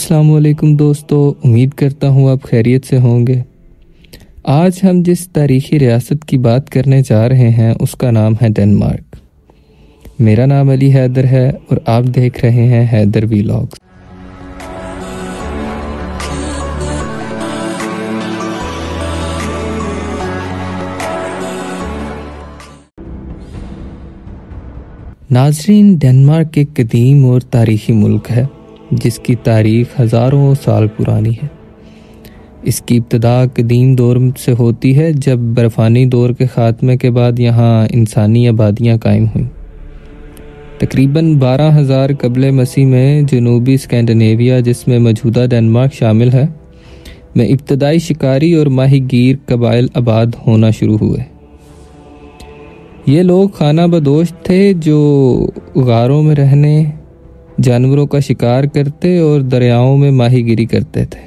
السلام علیکم دوستو، امید کرتا ہوں آپ خیریت سے ہوں گے۔ آج ہم جس تاریخی ریاست کی بات کرنے جا رہے ہیں اس کا نام ہے ڈنمارک۔ میرا نام علی حیدر ہے اور آپ دیکھ رہے ہیں حیدر ویلاگز۔ ناظرین، ڈنمارک ایک قدیم اور تاریخی ملک ہے جس کی تاریخ ہزاروں سال پرانی ہے۔ اس کی ابتدا قدیم دور سے ہوتی ہے جب برفانی دور کے خاتمے کے بعد یہاں انسانی آبادیاں قائم ہوئیں۔ تقریباً 12,000 قبل مسیح میں جنوبی اسکینڈینیویا، جس میں موجودہ ڈنمارک شامل ہے، میں ابتدائی شکاری اور ماہی گیر قبائل آباد ہونا شروع ہوئے۔ یہ لوگ خانہ بدوش تھے جو غاروں میں رہنے، جانوروں کا شکار کرتے اور دریاؤں میں ماہی گیری کرتے تھے۔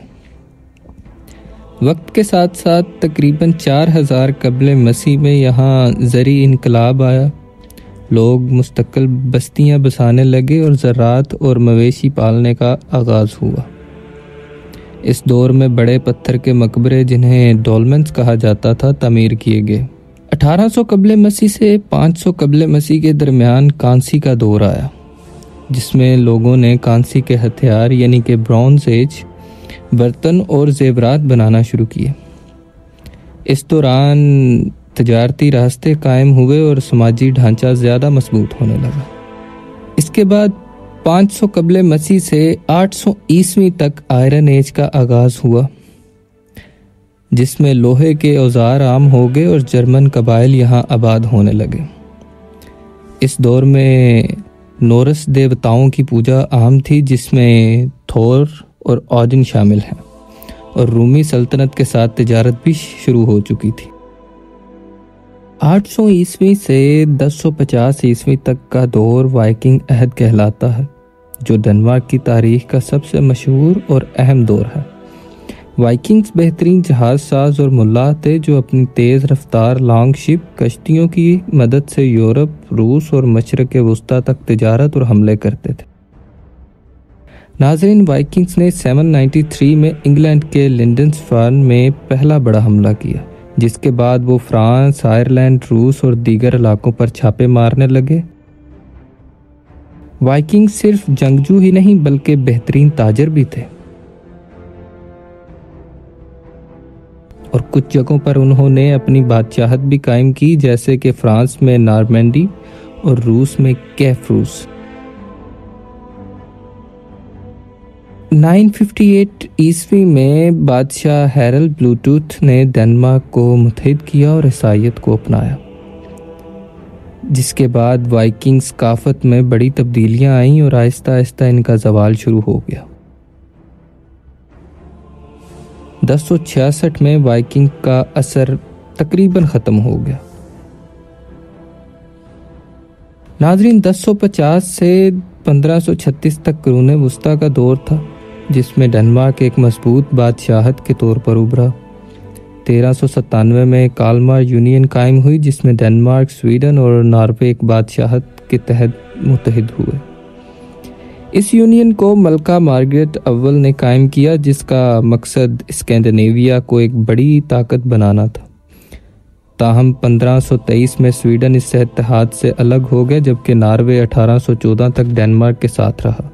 وقت کے ساتھ ساتھ تقریباً 4,000 قبل مسیح میں یہاں زرعی انقلاب آیا۔ لوگ مستقل بستیاں بسانے لگے اور زراعت اور مویشی پالنے کا آغاز ہوا۔ اس دور میں بڑے پتھر کے مقبرے، جنہیں ڈولمنز کہا جاتا تھا، تعمیر کیے گئے۔ 1800 قبل مسیح سے 500 قبل مسیح کے درمیان کانسی کا دور آیا، جس میں لوگوں نے کانسی کے ہتھیار یعنی کہ برونز ایج برتن اور زیورات بنانا شروع کیے۔ اس دوران تجارتی راستے قائم ہوئے اور سماجی ڈھانچہ زیادہ مضبوط ہونے لگا۔ اس کے بعد 500 قبل مسیح سے 800 عیسوی تک آئرن ایج کا آغاز ہوا، جس میں لوہے کے اوزار عام ہو گئے اور جرمن قبائل یہاں آباد ہونے لگے۔ اس دور میں نورس دیوتاؤں کی پوجا عام تھی، جس میں تھور اور اوڈن شامل ہیں، اور رومی سلطنت کے ساتھ تجارت بھی شروع ہو چکی تھی۔ 800 عیسوی سے 1050 عیسوی تک کا دور وائکنگ عہد کہلاتا ہے، جو ڈنمارک کی تاریخ کا سب سے مشہور اور اہم دور ہے۔ وائکنگز بہترین جہاز ساز اور ملاح تھے جو اپنی تیز رفتار لانگ شپ کشتیوں کی مدد سے یورپ، روس اور مشرق وسطیٰ تک تجارت اور حملے کرتے تھے۔ ناظرین، وائکنگز نے 793 میں انگلینڈ کے لنڈنسفارن میں پہلا بڑا حملہ کیا، جس کے بعد وہ فرانس، آئرلینڈ، روس اور دیگر علاقوں پر چھاپے مارنے لگے۔ وائکنگز صرف جنگجو ہی نہیں بلکہ بہترین تاجر بھی تھے، اور کچھ جگہوں پر انہوں نے اپنی بادشاہت بھی قائم کی، جیسے کہ فرانس میں نارمینڈی اور روس میں کیفروس۔ 958 عیسوی میں بادشاہ ہیرل بلوٹوتھ نے ڈنمارک کو متحد کیا اور عیسائیت کو اپنایا، جس کے بعد وائکنگ ثقافت میں بڑی تبدیلیاں آئیں اور آہستہ آہستہ ان کا زوال شروع ہو گیا۔ 1066 میں وائکنگ کا اثر تقریباً ختم ہو گیا۔ ناظرین، 1050 سے 1536 تک قرون وسطیٰ کا دور تھا، جس میں ڈنمارک ایک مضبوط بادشاہت کے طور پر ابھرا۔ 1397 میں کالمار یونین قائم ہوئی، جس میں ڈنمارک، سویڈن اور ناروے ایک بادشاہت کے تحت متحد ہوئے۔ اس یونین کو ملکہ مارگریٹ اول نے قائم کیا، جس کا مقصد اسکینڈینیویا کو ایک بڑی طاقت بنانا تھا۔ تاہم 1523 میں سویڈن اس اتحاد سے الگ ہو گیا، جبکہ ناروے 1814 تک ڈنمارک کے ساتھ رہا۔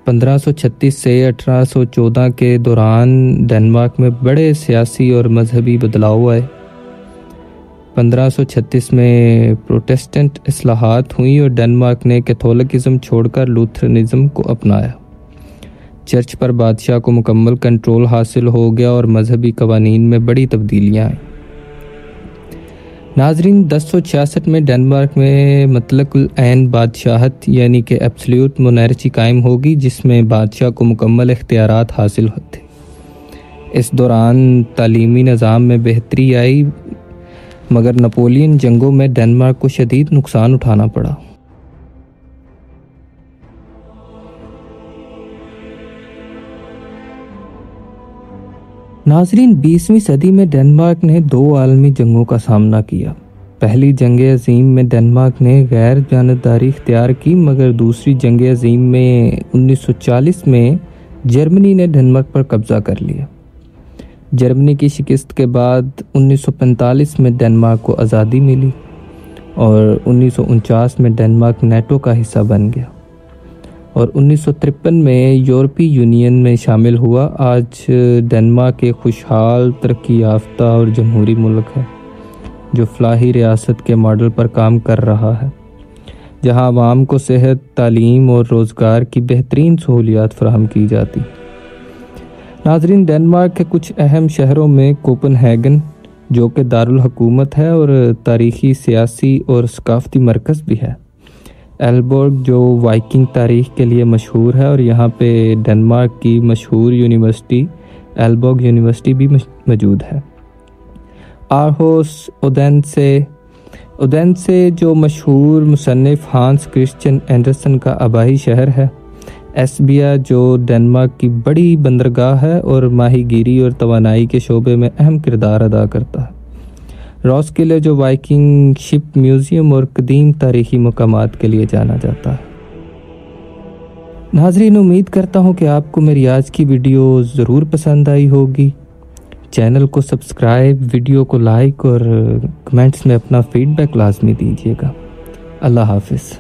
1536 سے 1814 کے دوران ڈنمارک میں بڑے سیاسی اور مذہبی بدلاؤ آئے۔ 1536 میں پروٹسٹنٹ اصلاحات ہوئیں اور ڈنمارک نے کیتھولکزم چھوڑ کر لوتھرنزم کو اپنایا۔ چرچ پر بادشاہ کو مکمل کنٹرول حاصل ہو گیا اور مذہبی قوانین میں بڑی تبدیلیاں آئیں۔ ناظرین، 1066 میں ڈنمارک میں مطلق العین بادشاہت یعنی کہ ایبسلیوٹ مونارچی قائم ہوگی، جس میں بادشاہ کو مکمل اختیارات حاصل ہوتے۔ اس دوران تعلیمی نظام میں بہتری آئی، مگر نپولین جنگوں میں ڈنمارک کو شدید نقصان اٹھانا پڑا۔ ناظرین، 20ویں صدی میں ڈنمارک نے 2 عالمی جنگوں کا سامنا کیا۔ پہلی جنگ عظیم میں ڈنمارک نے غیر جانبداری اختیار کی، مگر دوسری جنگ عظیم میں 1940 میں جرمنی نے ڈنمارک پر قبضہ کر لیا۔ جرمنی کی شکست کے بعد 1945 میں ڈنمارک کو آزادی ملی اور 1949 میں ڈنمارک نیٹو کا حصہ بن گیا اور 1953 میں یورپی یونین میں شامل ہوا۔ آج ڈنمارک ایک خوشحال، ترقی یافتہ اور جمہوری ملک ہے جو فلاحی ریاست کے ماڈل پر کام کر رہا ہے، جہاں عوام کو صحت، تعلیم اور روزگار کی بہترین سہولیات فراہم کی جاتی۔ ناظرین، ڈنمارک کے کچھ اہم شہروں میں کوپن ہیگن جو کہ دارالحکومت ہے اور تاریخی، سیاسی اور ثقافتی مرکز بھی ہے، ایلبورگ جو وائکنگ تاریخ کے لیے مشہور ہے اور یہاں پہ ڈنمارک کی مشہور یونیورسٹی ایلبورگ یونیورسٹی بھی موجود ہے، آرہوس، اودینسے جو مشہور مصنف ہانس کرسچن اینڈرسن کا آبائی شہر ہے، ایسبیا جو ڈنمارک کی بڑی بندرگاہ ہے اور ماہی گیری اور توانائی کے شعبے میں اہم کردار ادا کرتا ہے، روسکلے جو وائکنگ شپ میوزیم اور قدیم تاریخی مقامات کے لیے جانا جاتا ہے۔ ناظرین، امید کرتا ہوں کہ آپ کو میری آج کی ویڈیو ضرور پسند آئی ہوگی۔ چینل کو سبسکرائب، ویڈیو کو لائک اور کمنٹس میں اپنا فیڈ بیک لازمی دیجیے گا۔ اللہ حافظ۔